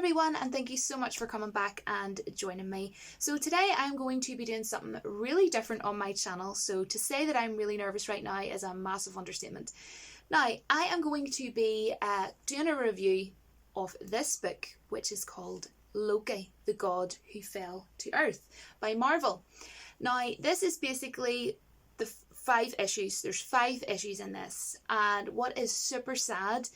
everyone, and thank you so much for coming back and joining me. So today I'm going to be doing something really different on my channel. So to say that I'm really nervous right now is a massive understatement. Now, I am going to be doing a review of this book, which is called Loki, the God Who Fell to Earth by Marvel. Now, this is basically the 5 issues. There's 5 issues in this, and what is super sad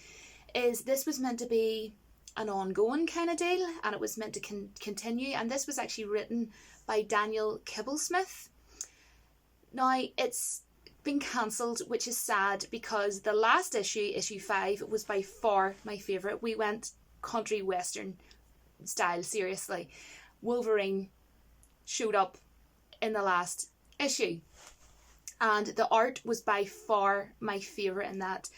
is this was meant to be an ongoing kind of deal, and it was meant to continue, and this was actually written by Daniel Kibblesmith. Now, it's been cancelled, which is sad because the last issue, issue 5, was by far my favourite. We went country western style, seriously. Wolverine showed up in the last issue, and the art was by far my favourite in that.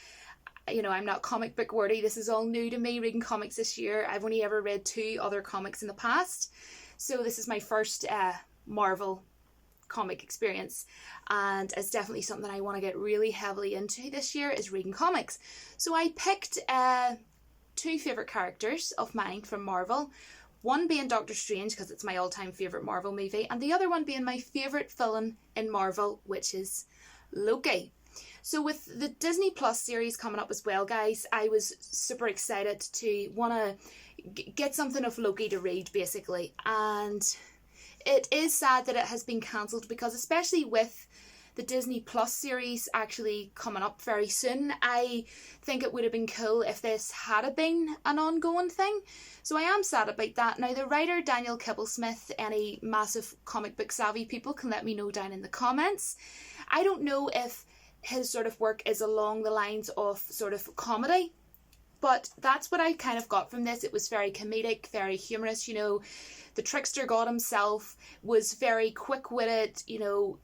You know, I'm not comic book worthy. This is all new to me, reading comics this year. I've only ever read 2 other comics in the past. So this is my first Marvel comic experience. And it's definitely something I want to get really heavily into this year, is reading comics. So I picked 2 favourite characters of mine from Marvel. One being Doctor Strange, because it's my all-time favourite Marvel movie. And the other one being my favourite villain in Marvel, which is Loki. So with the Disney Plus series coming up as well, guys, I was super excited to want to get something of Loki to read, basically. And it is sad that it has been cancelled, because especially with the Disney Plus series actually coming up very soon, I think it would have been cool if this had been an ongoing thing. So I am sad about that. Now, the writer Daniel Kibblesmith, any massive comic book savvy people can let me know down in the comments. I don't know if his sort of work is along the lines of sort of comedy, but that's what I kind of got from this. It was very comedic, very humorous. You know, the trickster god himself was very quick-witted, you know,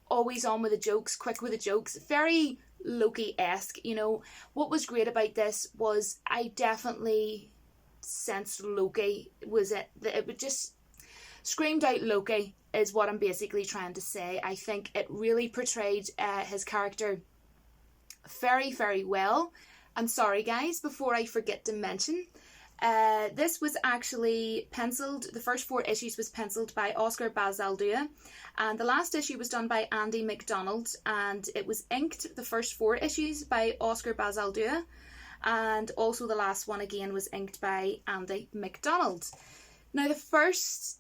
always on with the jokes, quick with the jokes, very Loki-esque. You know, what was great about this was I definitely sensed Loki was it. It would just screamed out Loki is what I'm basically trying to say. I think it really portrayed his character very, very well. And sorry guys, before I forget to mention, this was actually penciled, the first 4 issues was penciled by Oscar Bazaldua, and the last issue was done by Andy McDonald, and it was inked, the first 4 issues, by Oscar Bazaldua, and also the last one again was inked by Andy McDonald. Now, the first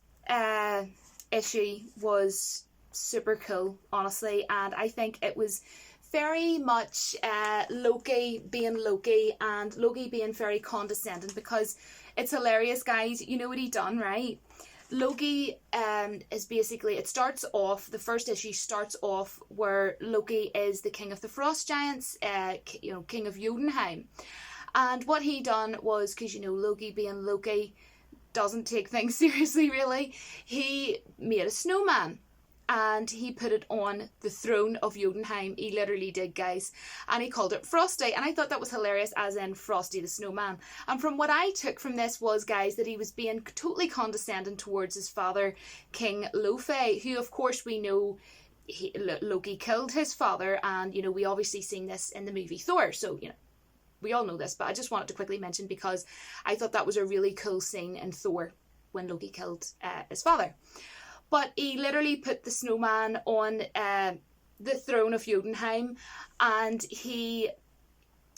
issue was super cool, honestly, and I think it was very much Loki being Loki, and Loki being very condescending, because it's hilarious, guys. You know what he done, right? Loki is basically, it starts off, the first issue starts off where Loki is the king of the frost giants, you know, king of Jotunheim. And what he done was, because, you know, Loki being Loki doesn't take things seriously, really, he made a snowman and he put it on the throne of Jotunheim. He literally did, guys, and he called it Frosty, and I thought that was hilarious, as in Frosty the Snowman. And from what I took from this was, guys, that he was being totally condescending towards his father, King Loki, who of course we know Loki killed his father, and you know, we obviously seen this in the movie Thor, so you know, we all know this, but I just wanted to quickly mention because I thought that was a really cool scene in Thor when Loki killed his father. But he literally put the snowman on the throne of Jotunheim, and he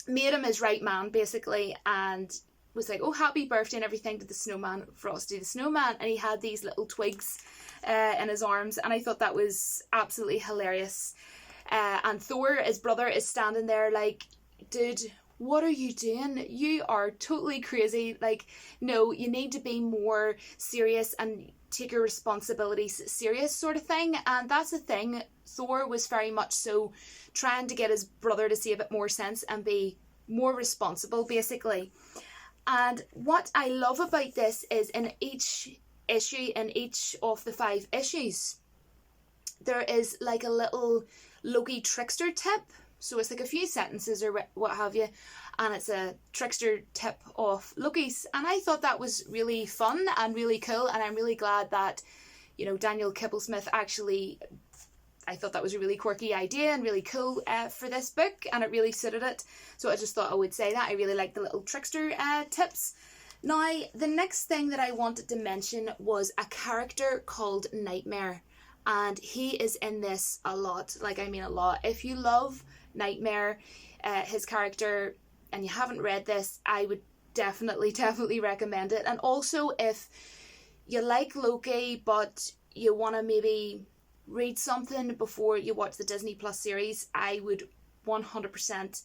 made him his right man, basically, and was like, oh, happy birthday and everything to the snowman, Frosty the Snowman, and he had these little twigs in his arms, and I thought that was absolutely hilarious. And Thor, his brother, is standing there like, dude, what are you doing? You are totally crazy. Like, no, you need to be more serious and take your responsibilities serious, sort of thing. And that's the thing. Thor was very much so trying to get his brother to see a bit more sense and be more responsible, basically. And what I love about this is in each issue, in each of the 5 issues, there is like a little Loki trickster tip. So it's like a few sentences or what have you, and it's a trickster tip of Loki's. And I thought that was really fun and really cool, and I'm really glad that, you know, Daniel Kibblesmith actually, I thought that was a really quirky idea and really cool for this book, and it really suited it. So I just thought I would say that. I really like the little trickster tips. Now, the next thing that I wanted to mention was a character called Nightmare, and he is in this a lot. Like, I mean a lot. If you love Nightmare, his character, and you haven't read this, I would definitely recommend it. And also, if you like Loki, but you want to maybe read something before you watch the Disney Plus series, I would 100%,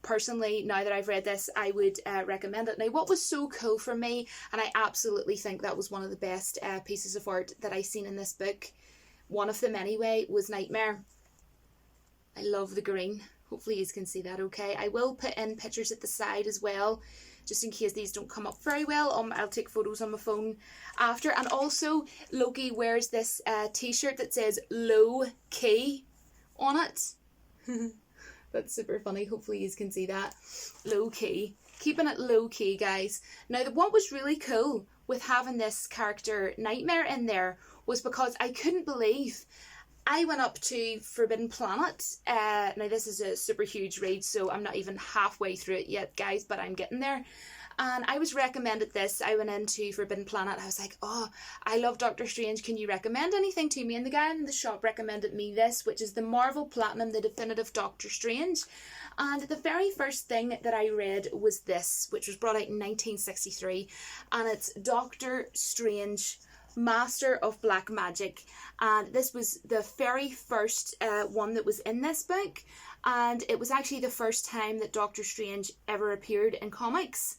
personally, now that I've read this, I would recommend it. Now, what was so cool for me, and I absolutely think that was one of the best pieces of art that I seen in this book, one of them anyway, was Nightmare. I love the green. Hopefully you can see that okay. I will put in pictures at the side as well, just in case these don't come up very well. I'll take photos on my phone after. And also, Loki wears this t-shirt that says Loki on it. That's super funny. Hopefully you can see that. Loki. Keeping it low key, guys. Now, what was really cool with having this character Nightmare in there was because I couldn't believe I went up to Forbidden Planet. Now, this is a super huge read, so I'm not even halfway through it yet, guys, but I'm getting there. And I was recommended this. I went into Forbidden Planet. I was like, oh, I love Doctor Strange. Can you recommend anything to me? And the guy in the shop recommended me this, which is the Marvel Platinum, the Definitive Doctor Strange. And the very first thing that I read was this, which was brought out in 1963. And it's Doctor Strange, Master of Black Magic. And this was the very first one that was in this book. And it was actually the first time that Doctor Strange ever appeared in comics.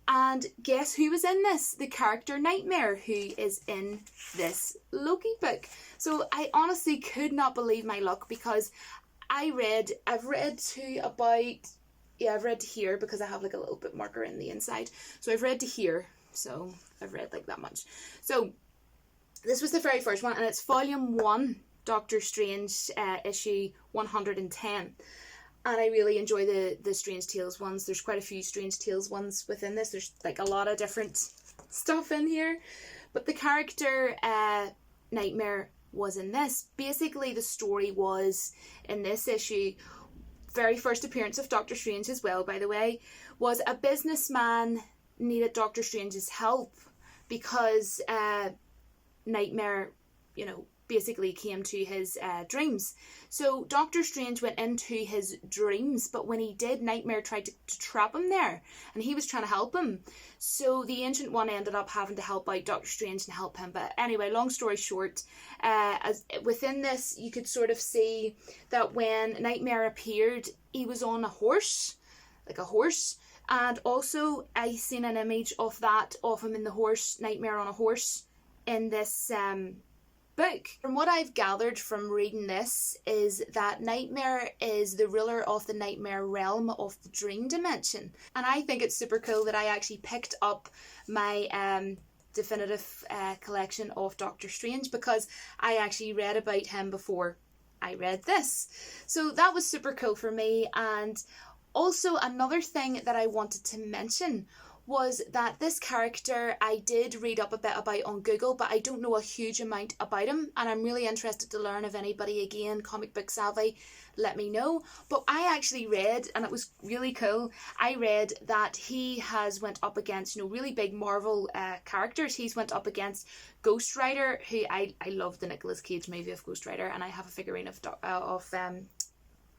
And guess who was in this? The character Nightmare, who is in this Loki book. So I honestly could not believe my luck, because I've read to about, I've read to here, because I have like a little bit marker in the inside. So I've read to here. So I've read like that much. So this was the very first one, and it's volume 1, Doctor Strange, issue 110. And I really enjoy the Strange Tales ones. There's quite a few Strange Tales ones within this. There's like a lot of different stuff in here. But the character Nightmare was in this. Basically, the story was, in this issue, very first appearance of Doctor Strange as well, by the way, was a businessman needed Doctor Strange's help because Nightmare, basically came to his dreams. So Doctor Strange went into his dreams, but when he did, Nightmare tried to trap him there, and he was trying to help him. So the Ancient One ended up having to help out Doctor Strange and help him. But anyway, long story short, as within this, you could sort of see that when Nightmare appeared, he was on a horse, like a horse. And also, I seen an image of him in the horse, Nightmare on a horse, in this book. From what I've gathered from reading this is that Nightmare is the ruler of the nightmare realm of the dream dimension. And I think it's super cool that I actually picked up my definitive collection of Doctor Strange, because I actually read about him before I read this. So that was super cool for me. And also, another thing that I wanted to mention was that this character I did read up a bit about on Google, but I don't know a huge amount about him, and I'm really interested to learn. If anybody, again, comic book savvy, let me know. But I actually read, and it was really cool, I read that he has went up against, really big Marvel characters. He's went up against Ghost Rider, who I love the Nicolas Cage movie of Ghost Rider, and I have a figurine of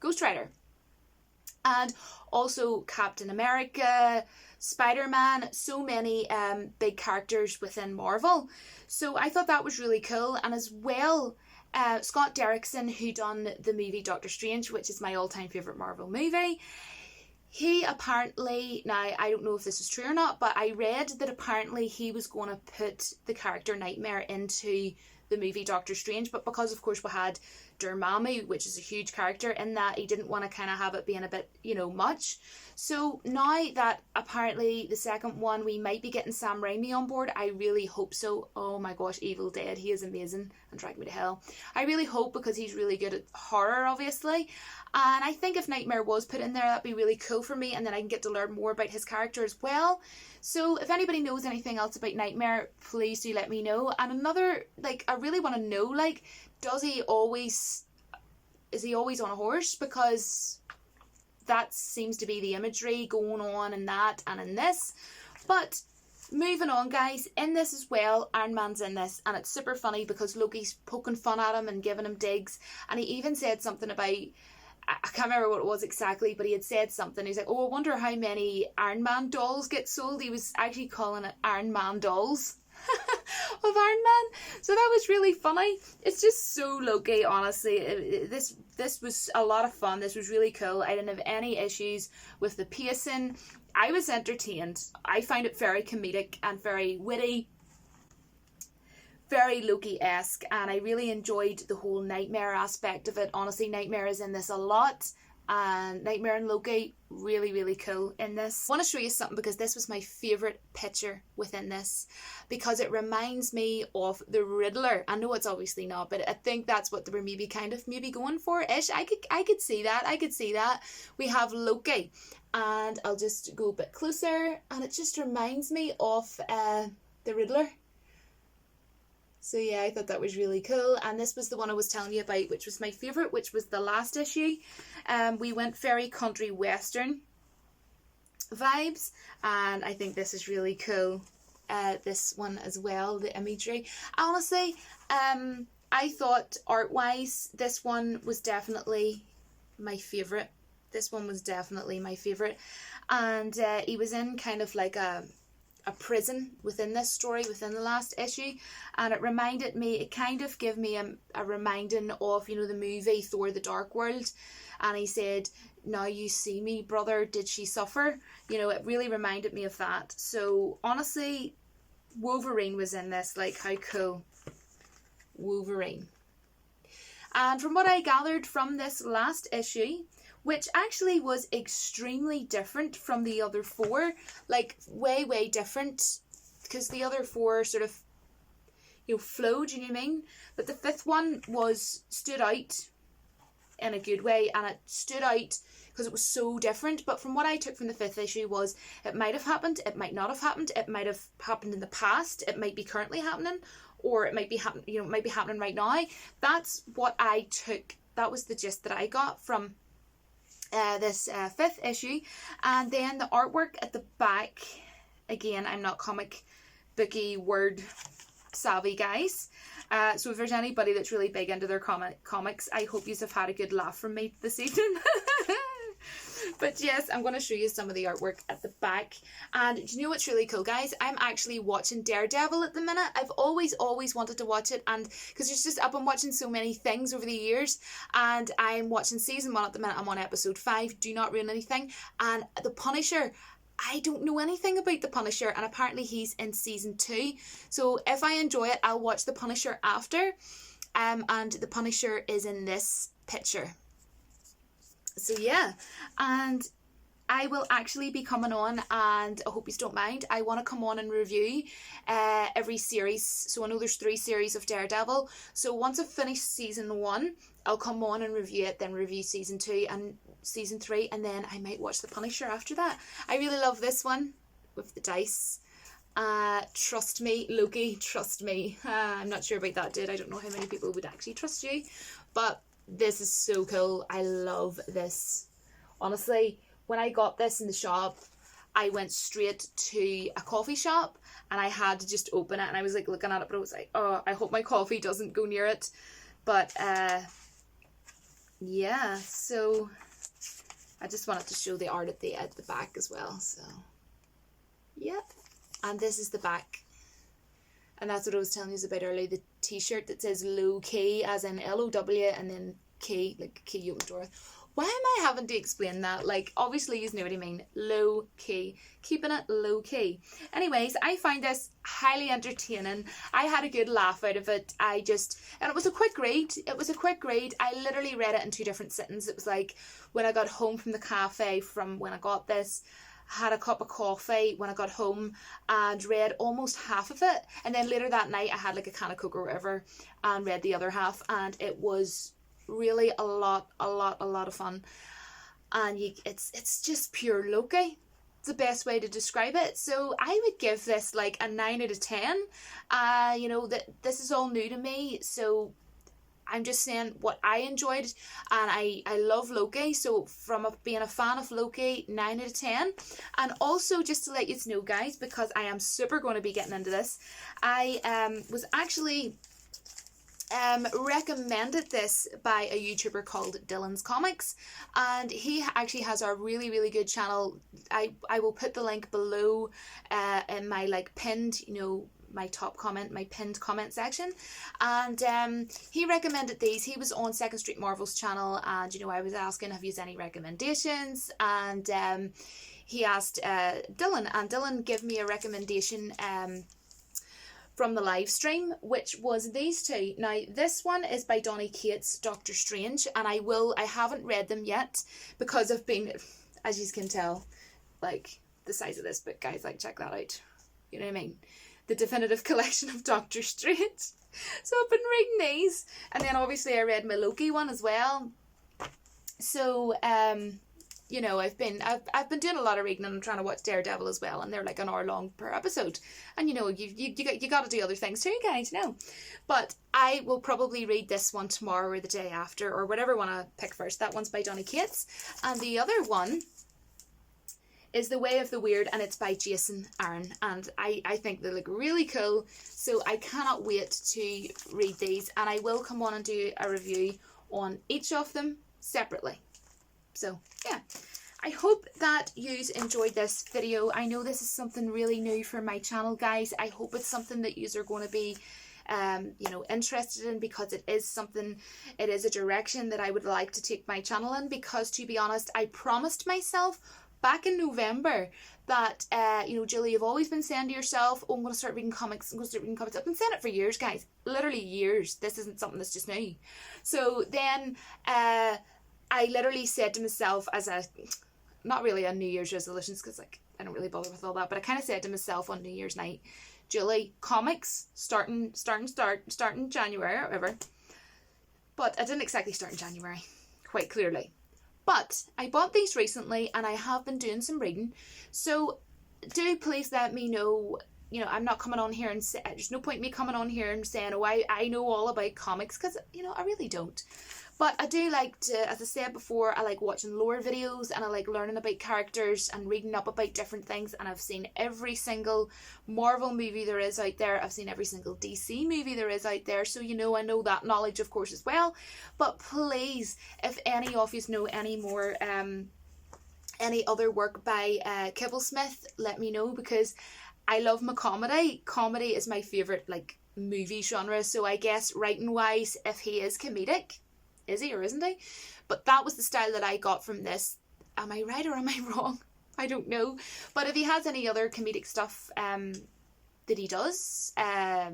Ghost Rider. And also Captain America, Spider-Man, so many big characters within Marvel. So I thought that was really cool. And as well, Scott Derrickson, who done the movie Doctor Strange, which is my all-time favourite Marvel movie, he apparently, now I don't know if this is true or not, but I read that apparently he was going to put the character Nightmare into the movie Doctor Strange, but because of course we had Dormammu, which is a huge character in that, he didn't want to kind of have it being a bit, much. So now that apparently the second one, we might be getting Sam Raimi on board, I really hope so. Oh my gosh, Evil Dead, he is amazing, and Drag Me to Hell. I really hope, because he's really good at horror, obviously. And I think if Nightmare was put in there, that'd be really cool for me, and then I can get to learn more about his character as well. So if anybody knows anything else about Nightmare, please do let me know. And another, I really want to know, is he always on a horse? Because that seems to be the imagery going on in that and in this. But moving on, guys, in this as well, Iron Man's in this, and it's super funny because Loki's poking fun at him and giving him digs, and he even said something about, I can't remember what it was exactly, but he had said something. He's like, oh, I wonder how many Iron Man dolls get sold. He was actually calling it Iron Man dolls of Iron Man. So that was really funny. It's just so Loki, honestly. This was a lot of fun. This was really cool. I didn't have any issues with the pacing. I was entertained. I found it very comedic and very witty, very Loki-esque, and I really enjoyed the whole Nightmare aspect of it. Honestly, Nightmare is in this a lot, and Nightmare and Loki, really, really cool in this. I want to show you something because this was my favourite picture within this, because it reminds me of the Riddler. I know it's obviously not, but I think that's what they were maybe going for-ish. I could see that. We have Loki, and I'll just go a bit closer, and it just reminds me of the Riddler. So yeah, I thought that was really cool. And this was the one I was telling you about, which was my favourite, which was the last issue. We went very country western vibes, and I think this is really cool. This one as well, the imagery. Honestly, I thought art-wise, this one was definitely my favourite. And he was in kind of like a prison within this story, within the last issue, and it kind of gave me a reminding of, you know, the movie Thor the Dark World, and he said, now you see me, brother, did she suffer? You know, it really reminded me of that. So honestly, Wolverine was in this. Like, how cool. Wolverine. And from what I gathered from this last issue, which actually was extremely different from the other four, like way, way different, because the other four sort of, you know, flowed, you know what I mean? But the fifth one stood out in a good way, and it stood out because it was so different. But from what I took from the fifth issue was, it might have happened, it might not have happened, it might have happened in the past, it might be currently happening, or it might be happening right now. That's what I took. That was the gist that I got from this fifth issue. And then the artwork at the back, again, I'm not comic booky word savvy, guys, so if there's anybody that's really big into their comics, I hope you have had a good laugh from me this evening. But yes, I'm going to show you some of the artwork at the back. And do you know what's really cool, guys? I'm actually watching Daredevil at the minute. I've always wanted to watch it, and because I've been watching so many things over the years, and I'm watching season 1 at the minute. I'm on episode 5. Do not ruin anything. And the Punisher, I don't know anything about the Punisher, and apparently he's in season 2. So if I enjoy it, I'll watch the Punisher after. And the Punisher is in this picture. So yeah, and I will actually be coming on, and I hope you don't mind, I want to come on and review every series. So I know there's 3 series of Daredevil, so once I've finished season 1, I'll come on and review it, then review season 2 and season 3, and then I might watch the Punisher after that. I really love this one with the dice. Trust me, Loki, trust me. I'm not sure about that, dude. I don't know how many people would actually trust you, but this is so cool. I love this. Honestly, when I got this in the shop, I went straight to a coffee shop, and I had to just open it, and I was like looking at it, but I was like, oh, I hope my coffee doesn't go near it. But yeah, so I just wanted to show the art at the back as well. So yeah, and this is the back. And that's what I was telling you about earlier, the t-shirt that says Loki, as in L-O-W, and then key, like key open door. Why am I having to explain that? Like, obviously you know what I mean. Low key. Keeping it low key. Anyways, I find this highly entertaining. I had a good laugh out of it. And it was a quick read. I literally read it in 2 different sittings. It was like, when I got home from the cafe from when I got this, had a cup of coffee when I got home and read almost half of it, and then later that night I had like a can of Coke or whatever and read the other half, and it was really a lot of fun. And it's just pure Loki. It's the best way to describe it. So I would give this like a 9 out of 10. You know, that this is all new to me, so I'm just saying what I enjoyed, and I love Loki, so from being a fan of Loki, 9 out of 10. And also, just to let you know, guys, because I am super going to be getting into this, I was actually recommended this by a YouTuber called Dylan's Comics, and he actually has a really good channel. I will put the link below in my like pinned, my top comment, my pinned comment section. And he recommended these. He was on Second Street Marvel's channel, and I was asking, have you any recommendations? And he asked Dylan, and Dylan gave me a recommendation from the live stream, which was these two. Now, this one is by Donny Cates, Doctor Strange, and I haven't read them yet because I've been, as you can tell, like the size of this book, guys, like check that out. You know what I mean? The definitive collection of Doctor Strange. So I've been reading these, and then obviously I read my Loki one as well. So I've been doing a lot of reading, and I'm trying to watch Daredevil as well, and they're like an hour long per episode. And you got to do other things too, guys. But I will probably read this one tomorrow or the day after, or whatever one I pick first. That one's by Donny Cates, and the other one is The Way of the Weird, and it's by Jason Aaron, and I think they look really cool, so I cannot wait to read these, and I will come on and do a review on each of them separately. So yeah, I hope that you enjoyed this video. I know this is something really new for my channel, guys. I hope it's something that you are going to be interested in, because it is a direction that I would like to take my channel in, because to be honest, I promised myself back in November that, Julie, you've always been saying to yourself, oh, I'm going to start reading comics, I've been saying it for years, guys, literally years. This isn't something that's just new. So then I literally said to myself, as not really a New Year's resolutions, because like I don't really bother with all that, but I kind of said to myself on New Year's night, Julie, comics starting January or whatever. But I didn't exactly start in January, quite clearly. But I bought these recently, and I have been doing some reading. So do please let me know. I'm not coming on here and there's no point in me coming on here and saying, oh, I know all about comics, because I really don't. But I do like to, as I said before, I like watching lore videos, and I like learning about characters and reading up about different things. And I've seen every single Marvel movie there is out there. I've seen every single DC movie there is out there. So, I know that knowledge, of course, as well. But please, if any of you know any more, any other work by Kibble Smith, let me know, because I love my comedy. Comedy is my favourite, like, movie genre. So I guess writing-wise, if he is comedic, is he or isn't he? But that was the style that I got from this. Am I right or am I wrong? I don't know. But if he has any other comedic stuff that he does that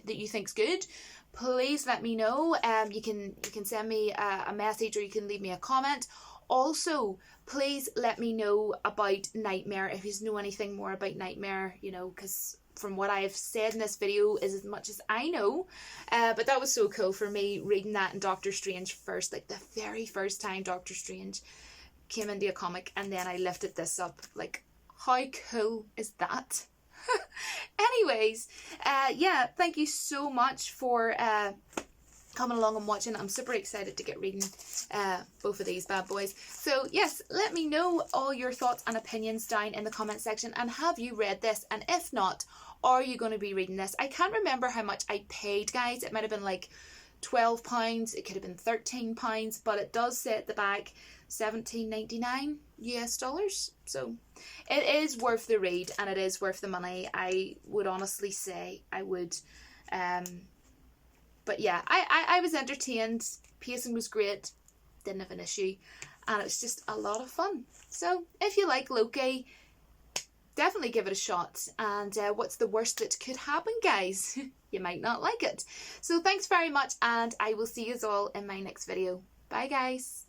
you think's good, please let me know. You can send me a message, or you can leave me a comment. Also, please let me know about Nightmare, if you know anything more about Nightmare, because from what I've said in this video is as much as I know. But that was so cool for me, reading that in Doctor Strange first, like the very first time Doctor Strange came into a comic, and then I lifted this up. Like, how cool is that? Anyways, yeah, thank you so much for coming along and watching. I'm super excited to get reading both of these bad boys. So yes, let me know all your thoughts and opinions down in the comment section, and have you read this? And if not, are you going to be reading this? I can't remember how much I paid, guys. It might have been like £12, it could have been £13, but it does say at the back $17.99 US. So it is worth the read, and it is worth the money. I would honestly say I would. But yeah, I was entertained. Pacing was great. Didn't have an issue. And it's just a lot of fun. So if you like Loki, definitely give it a shot. And what's the worst that could happen, guys? You might not like it. So thanks very much, and I will see you all in my next video. Bye, guys.